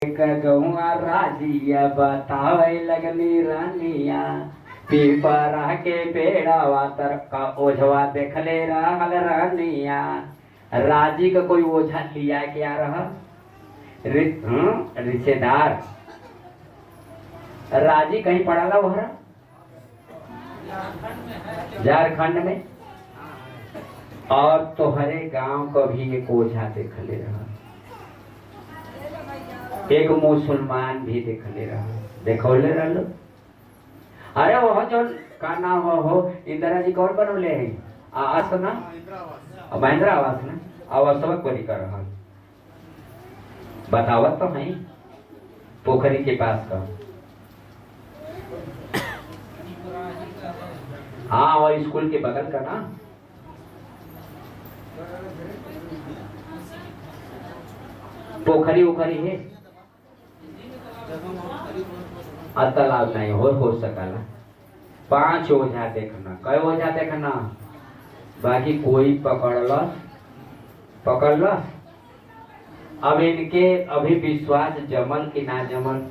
गहुआ राजिया बतावे लगनी रानिया पीपरा के पेड़वा तर का ओझवा देखले रहल रानिया। राजी का कोई ओझा लिया क्या रहा रिश्तेदार। राजी कहीं पड़ा ला वह झारखंड में, और तोहरे गांव को भी एक ओझा देखले रहा, एक मुसलमान भी देखले रहा, देखौले रहलो। अरे वो जो का नाम हो इंदिरा जी कौन बनौले है आवास ना, महेंद्र आवास ना, आवासवक बनी कर रहा बतावत तो है पोखरी के पास का। हाँ वो स्कूल के बगल का ना। पोखरी उखरी है, तालाब नहीं हो सकला। 5 ओझा देखना, कई ओझा देखना, बाकी कोई पकड़लस। अब इनके अभी विश्वास जमल कि ना जमल,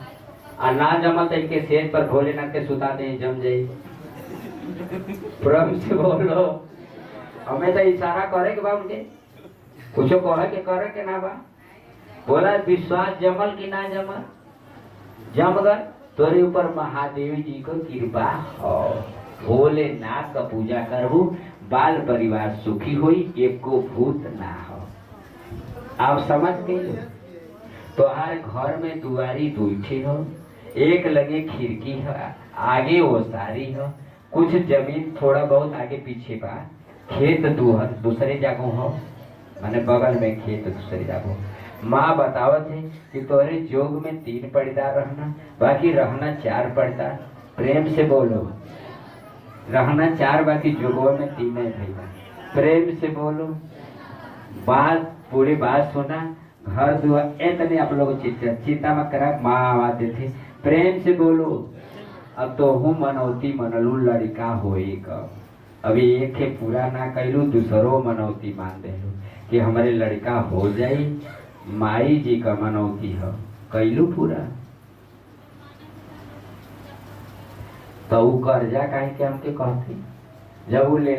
और ना जमल तो इनके सेज पर भोलेनाथ के सुता दे जम जाई। प्रेम से बोलो, हमें तो इशारा करे के बा उनके, कुछ कहे के करे के ना बा। बोला विश्वास जमल कि ना जमल, जम गए तोरे ऊपर महादेव जी को कृपा हो, भोलेनाथ का पूजा करबू, बाल परिवार सुखी होई, एक को भूत ना हो। आप समझ गए। तो हर घर में दुआरी दूठे हो, एक लगे खिड़की है, आगे ओसारी हो, कुछ जमीन थोड़ा बहुत आगे पीछे बा, खेत दूसरे जगह हो, माने बगल में खेत दूसरे जगह। माँ बतावत है कि तोरे जोग में 3 पर्दा रहना, बाकी रहना 4 पर्दा। प्रेम से बोलो, रहना 4 बाकी जोगों में 3 है भैया। प्रेम से बोलो, बात पूरी बात सुना। घर दुआर इतने आप लोग चिंता मत करा, माँ आवाज देते प्रेम से बोलो। अब तो हूँ मनौती मनलू लड़का होई कब, अभी एक के पूरा ना कैलू, दूसरो मनौती मान देलू कि हमारे लड़का हो जाई। माई जी का मनौती हो कैलू पूरा, तो कर्जा काहे के हमके कहती जब वो ले